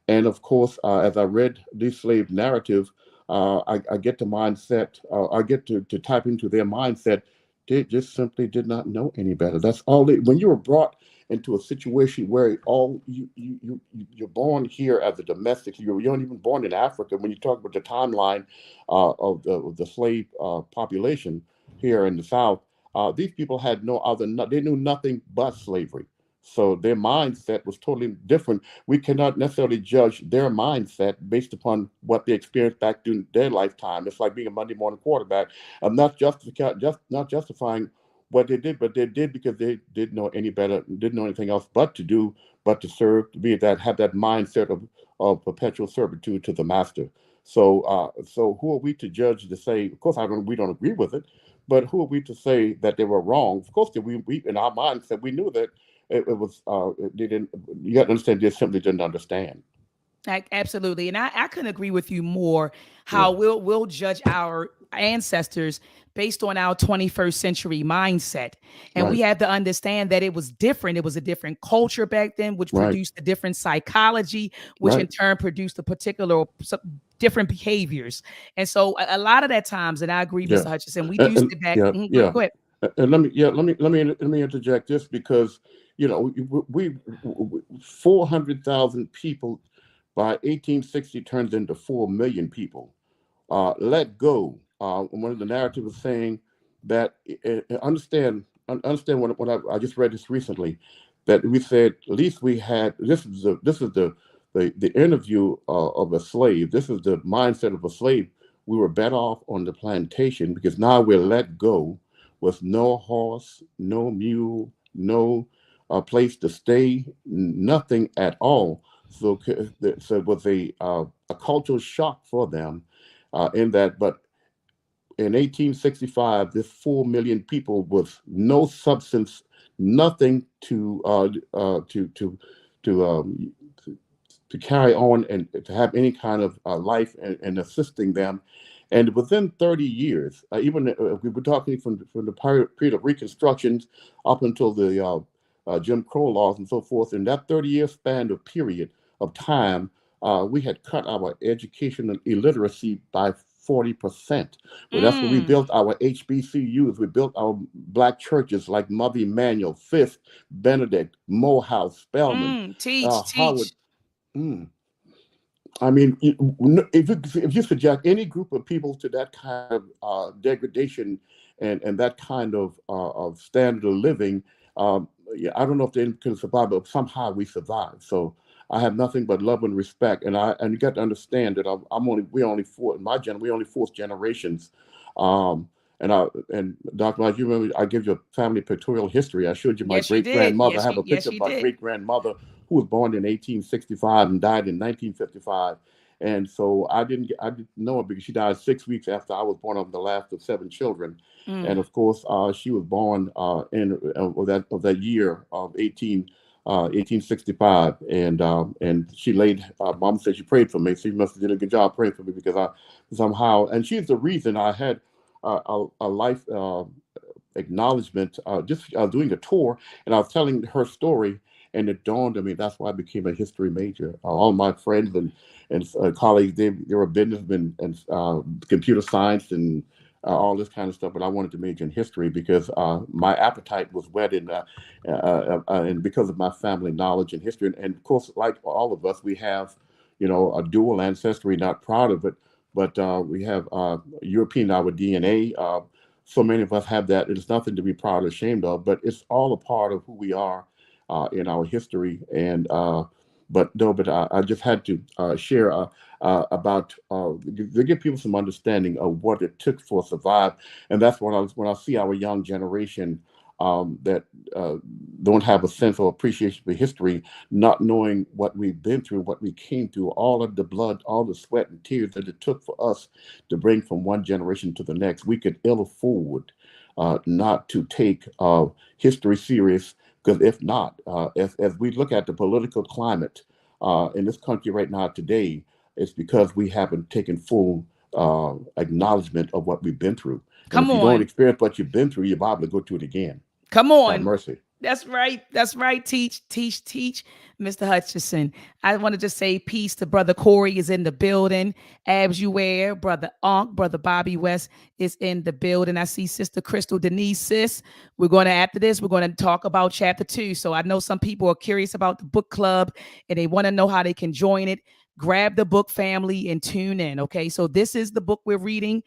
Speaker 3: And of course, as I read this slave narrative, I get the mindset, I get to type into their mindset. They just simply did not know any better. That's all. When you were brought into a situation where you're born here as a domestic, you're not even born in Africa. When you talk about the timeline of the slave population here in the South, these people had no other. They knew nothing but slavery. So their mindset was totally different. We cannot necessarily judge their mindset based upon what they experienced back during their lifetime. It's like being a Monday morning quarterback. I'm not justifying what they did, but they did because they didn't know any better, didn't know anything else but to serve, to be that have that mindset of perpetual servitude to the master. So who are we to judge to say? Of course, we don't agree with it, but who are we to say that they were wrong? Of course, we in our mindset we knew that it was they didn't. You got to understand they simply didn't understand.
Speaker 2: Absolutely. And I couldn't agree with you more
Speaker 3: Yeah.
Speaker 2: how we'll judge our ancestors based on our 21st century mindset. And we
Speaker 3: Right.
Speaker 2: have to understand that it was different. It was a different culture back then, which
Speaker 3: Right.
Speaker 2: produced a different psychology, which in
Speaker 3: Right.
Speaker 2: turn produced a particular different behaviors. And so a lot of that times, and I agree,
Speaker 3: Yeah.
Speaker 2: Mr. Hutchinson, we do sit back.
Speaker 3: Yeah.
Speaker 2: Go,
Speaker 3: Yeah.
Speaker 2: go ahead.
Speaker 3: And let me interject this because we 400,000 people by 1860 turns into 4 million people. Let go. One of the narrative is saying that understand what I just read this recently, that we said at least we had this is the interview of a slave. This is the mindset of a slave. We were better off on the plantation because now we're let go with no horse, no mule, no place to stay, nothing at all. So it was a cultural shock for them in that. But in 1865, this 4 million people with no substance, nothing to to carry on and to have any kind of life and assisting them. And within 30 years, even we were talking from the period of Reconstruction up until the Jim Crow laws and so forth, in that 30-year span of period of time, we had cut our education and illiteracy by 40%. Well, that's when we
Speaker 2: Mm,
Speaker 3: built our HBCUs. We built our black churches like Mother Emanuel, Fifth, Benedict, Morehouse, Spelman,
Speaker 2: teach,
Speaker 3: Howard.
Speaker 2: teach.
Speaker 3: Mm. I mean, if you subject any group of people to that kind of degradation and that kind of standard of living, yeah, I don't know if they can survive, but somehow we survive. So I have nothing but love and respect, and you got to understand that we're only four in my we only fourth generations. Um, and Dr. Mike, you remember I give you a family pictorial history. I showed you my
Speaker 2: Yes, you
Speaker 3: great
Speaker 2: did.
Speaker 3: grandmother. I have a
Speaker 2: Yes,
Speaker 3: picture of
Speaker 2: you
Speaker 3: my
Speaker 2: did.
Speaker 3: great grandmother who was born in 1865 and died in 1955. And so I didn't know her because she died 6 weeks after I was born. I'm the last of seven children,
Speaker 2: Mm.
Speaker 3: and of course she was born in of that year of 1865, and she laid. Mom said she prayed for me. So she must have did a good job praying for me because I somehow, and she's the reason I had a life acknowledgement, just doing a tour, and I was telling her story, and it dawned on me that's why I became a history major. All my friends and colleagues, they were businessmen and computer science and all this kind of stuff, but I wanted to major in history because my appetite was whetted, and because of my family knowledge and history, and of course, like all of us, we have, a dual ancestry. Not proud of it, but we have European our DNA. So many of us have that. It's nothing to be proud or ashamed of, but it's all a part of who we are in our history. And But no, but I just had to share about to give people some understanding of what it took for survive, and that's when I see our young generation that don't have a sense or appreciation for history, not knowing what we've been through, what we came through, all of the blood, all the sweat and tears that it took for us to bring from one generation to the next. We could ill afford not to take history serious, because if not, as we look at the political climate in this country right now today, it's because we haven't taken full acknowledgement of what we've been through. And
Speaker 2: Come
Speaker 3: if you don't
Speaker 2: on.
Speaker 3: experience what you've been through, you're liable to go through it again.
Speaker 2: Come
Speaker 3: Have
Speaker 2: on.
Speaker 3: mercy.
Speaker 2: That's right. That's right. Teach, teach, teach, Mr. Hutchinson. I want to just say peace to Brother Corey is in the building. Abs you wear, Brother Unc, Brother Bobby West is in the building. I see Sister Crystal Denise, sis. We're going to, after this, we're going to talk about chapter 2. So I know some people are curious about the book club and they want to know how they can join it. Grab the book, family, and tune in. Okay. So this is the book we're reading,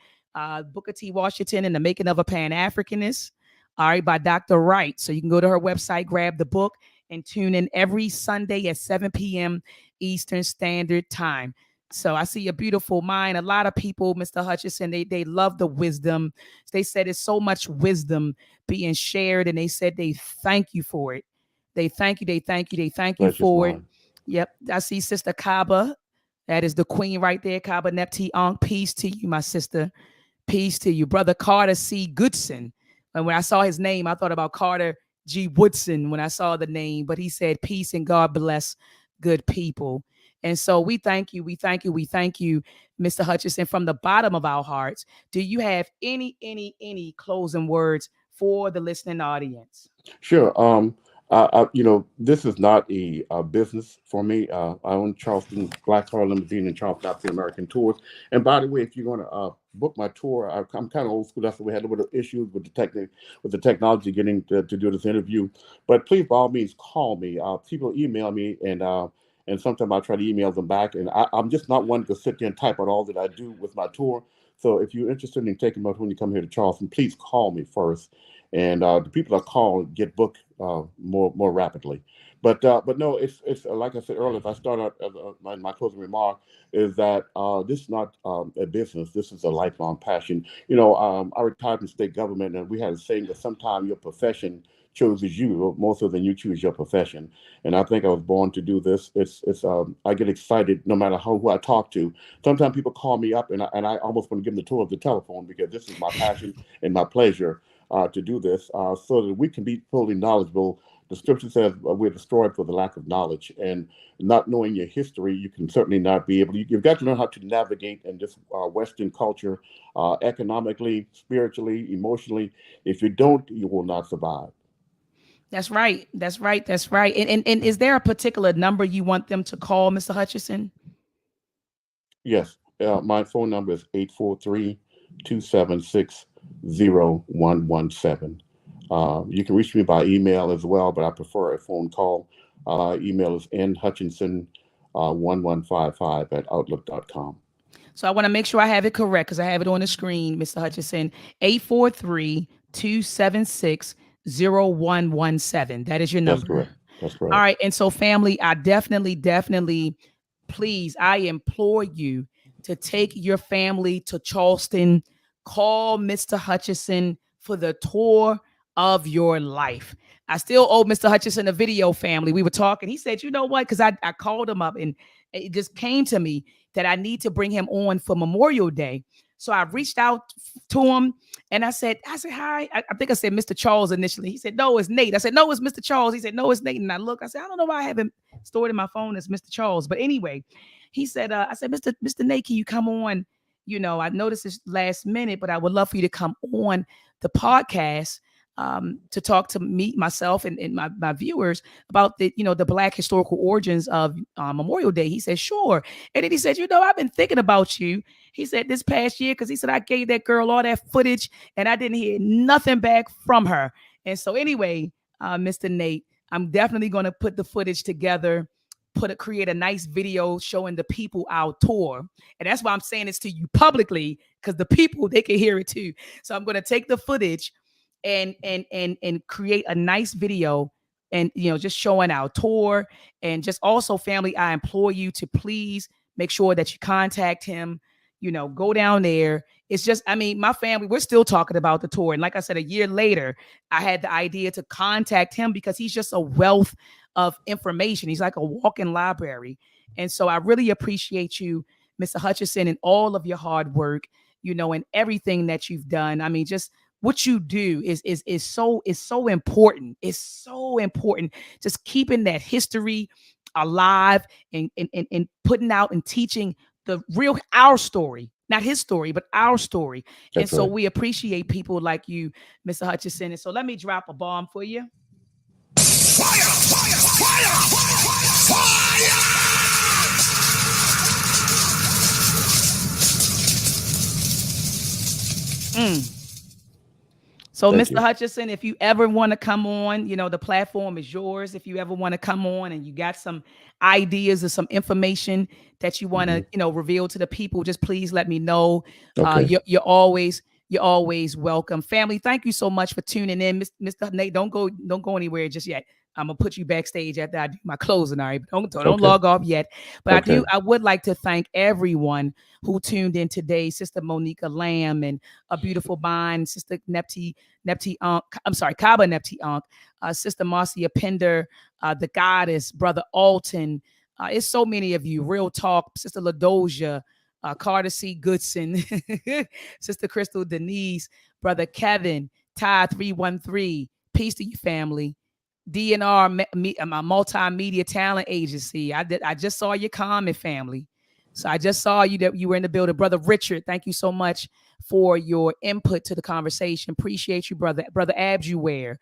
Speaker 2: Booker T. Washington and the Making of a Pan-Africanist. All right, by Dr. Wright. So you can go to her website, grab the book, and tune in every Sunday at 7 p.m. Eastern Standard Time. So I see a beautiful mind. A lot of people, Mr. Hutchinson, they love the wisdom. They said it's so much wisdom being shared, and they said they thank you for it. They thank you, they thank you, they thank you
Speaker 3: Precious
Speaker 2: for it.
Speaker 3: mine.
Speaker 2: Yep. I see Sister Kaba. That is the queen right there, Kaba Nepti Ankh. Peace to you, my sister. Peace to you, Brother Carter C. Goodson. And when I saw his name, I thought about Carter G. Woodson when I saw the name, but he said, peace and God bless good people. And so we thank you. We thank you. We thank you, Mr. Hutchinson, from the bottom of our hearts. Do you have any closing words for the listening audience?
Speaker 3: Sure. This is not a business for me. I own Charleston Black Car Limousine and Charleston African American Tours. And by the way, if you're going to book my tour, I'm kind of old school. That's why we had a little issues with the technology getting to do this interview. But please, by all means, call me. People email me, and sometimes I try to email them back. And I'm just not one to sit there and type out all that I do with my tour. So if you're interested in taking my tour when you come here to Charleston, please call me first. And the people that call get booked more rapidly. But no, it's like I said earlier. If I start out my closing remark is that this is not a business. This is a lifelong passion. I retired from state government, and we had a saying that sometimes your profession chooses you more so than you choose your profession. And I think I was born to do this. I get excited no matter who I talk to. Sometimes people call me up, and I almost want to give them the tour of the telephone, because this is my passion and my pleasure to do this, so that we can be fully knowledgeable. The scripture says we're destroyed for the lack of knowledge, and not knowing your history, you can certainly not be able. You've got to know how to navigate in this Western culture, economically, spiritually, emotionally. If you don't, you will not survive.
Speaker 2: That's right. That's right. That's right. And is there a particular number you want them to call, Mr. Hutchinson?
Speaker 3: Yes. My phone number is 843-276-0117. You can reach me by email as well, but I prefer a phone call. Email is nhutchinson1155@outlook.com.
Speaker 2: So I want to make sure I have it correct because I have it on the screen, Mr. Hutchinson. 843-276-0117. That is your
Speaker 3: That's
Speaker 2: number.
Speaker 3: correct. That's correct.
Speaker 2: All right. And so, family, I definitely, please, I implore you to take your family to Charleston. Call Mr. Hutchinson for the tour of your life. I still owe Mr. Hutchinson a video, family. We were talking. He said, you know what? Because I called him up and it just came to me that I need to bring him on for Memorial Day. So I reached out to him and I said, hi. I think I said Mr. Charles initially. He said, no, it's Nate. I said, no, it's Mr. Charles. He said, no, it's Nate. And I said, I don't know why I haven't stored in my phone as Mr. Charles. But anyway, he said, I said, Mr. Nate, can you come on? I noticed this last minute, but I would love for you to come on the podcast to talk to myself and my viewers about the Black historical origins of Memorial Day. He said, sure. And then he said, I've been thinking about you. He said this past year, because he said, I gave that girl all that footage and I didn't hear nothing back from her. And so anyway, Mr. Nate, I'm definitely going to put the footage together, create a nice video showing the people our tour. And that's why I'm saying this to you publicly, because the people, they can hear it too. So I'm going to take the footage and create a nice video and, just showing our tour. And just also, family, I implore you to please make sure that you contact him, go down there. It's just, my family, we're still talking about the tour. And like I said, a year later, I had the idea to contact him because he's just a wealth of information. He's like a walking library. And so I really appreciate you, Mr. Hutchinson, and all of your hard work, and everything that you've done. Just what you do is so important. It's so important. Just keeping that history alive and putting out and teaching our story, not his story, but our story. That's and so right. We appreciate people like you, Mr. Hutchinson. And so let me drop a bomb for you. Fire! Fire! Fire! Fire! So, Thank Mr. you. Hutchinson, if you ever want to come on, the platform is yours. If you ever want to come on and you got some ideas or some information that you want to, reveal to the people, just please let me know. Okay. You're always welcome. Family, thank you so much for tuning in. Mr. Nate, don't go anywhere just yet. I'm gonna put you backstage after I do my closing. All right, don't log off yet. But I would like to thank everyone who tuned in today. Sister Monica Lamb and a beautiful mind, Sister Kaba Nepti Sister Marcia Pender, the Goddess, Brother Alton. It's so many of you. Real talk, Sister Ladoja, Carter C. Goodson, Sister Crystal Denise, Brother Kevin, Ty 313. Peace to you, family. DNR, my multimedia talent agency. I just saw your comment, family. So I just saw you that you were in the building. Brother Richard, thank you so much for your input to the conversation. Appreciate you, brother. Brother Abjuware,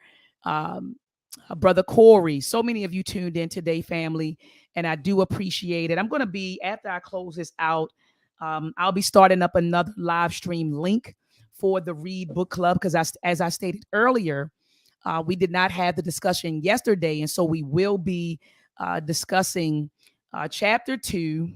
Speaker 2: Brother Corey. So many of you tuned in today, family, and I do appreciate it. I'm going to be, after I close this out, I'll be starting up another live stream link for the Read Book Club because as I stated earlier, we did not have the discussion yesterday, and so we will be discussing chapter 2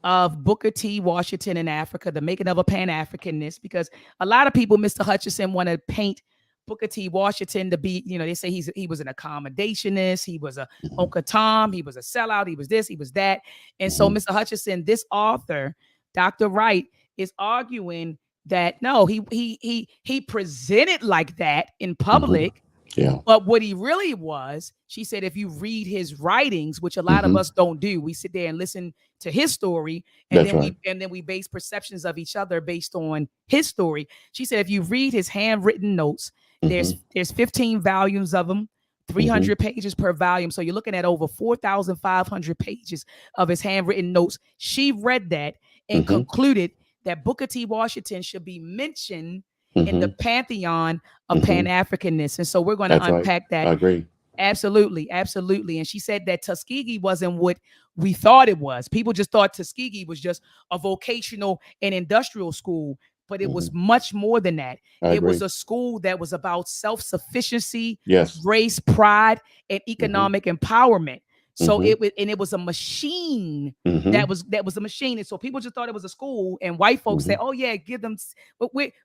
Speaker 2: of Booker T. Washington in Africa, the making of a Pan-Africanist, because a lot of people, Mr. Hutchinson, want to paint Booker T. Washington to be, they say he was an accommodationist, he was a Uncle Tom, he was a sellout, he was this, he was that. And so, Mr. Hutchinson, this author, Dr. Wright, is arguing that no, he presented like that in public. Yeah. But what he really was, she said, if you read his writings, which a lot of us don't do, we sit there and listen to his story, and then we base perceptions of each other based on his story. She said, if you read his handwritten notes, there's 15 volumes of them, 300 pages per volume. So you're looking at over 4,500 pages of his handwritten notes. She read that and concluded that Booker T. Washington should be mentioned in the pantheon of Pan-Africanists. And so we're going to unpack that. I agree. Absolutely. Absolutely. And she said that Tuskegee wasn't what we thought it was. People just thought Tuskegee was just a vocational and industrial school, but it was much more than that. It was a school that was about self-sufficiency, race, pride, and economic empowerment. So it was a machine that was a machine. And so people just thought it was a school, and white folks said, oh yeah, give them,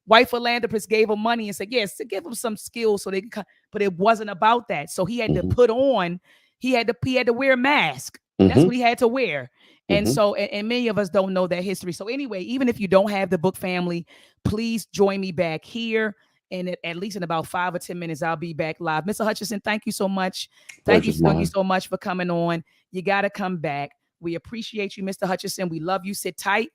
Speaker 2: white philanthropists gave them money and said, yes, to give them some skills so they could, but it wasn't about that. So he had to put on, he had to wear a mask. That's what he had to wear. And so, and many of us don't know that history. So anyway, even if you don't have the book, family, please join me back here. And at least in about 5 or 10 minutes, I'll be back live. Mr. Hutchinson, thank you so much. Thank you so much for coming on. You got to come back. We appreciate you, Mr. Hutchinson. We love you. Sit tight.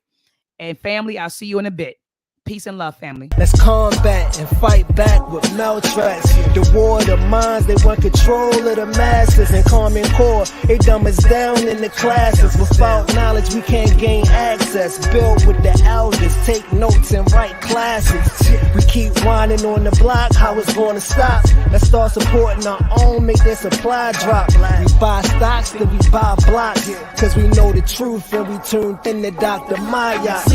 Speaker 2: And family, I'll see you in a bit. Peace and love, family.
Speaker 1: Let's combat and fight back with maltracks. The war of the minds, they want control of the masses. And Common Core, they dumb us down in the classes. Without knowledge, we can't gain access. Build with the elders, take notes and write classes. We keep whining on the block, how it's gonna stop? Let's start supporting our own, make their supply drop. We buy stocks, then we buy blocks. Cause we know the truth and we tuned in to Dr. Maat.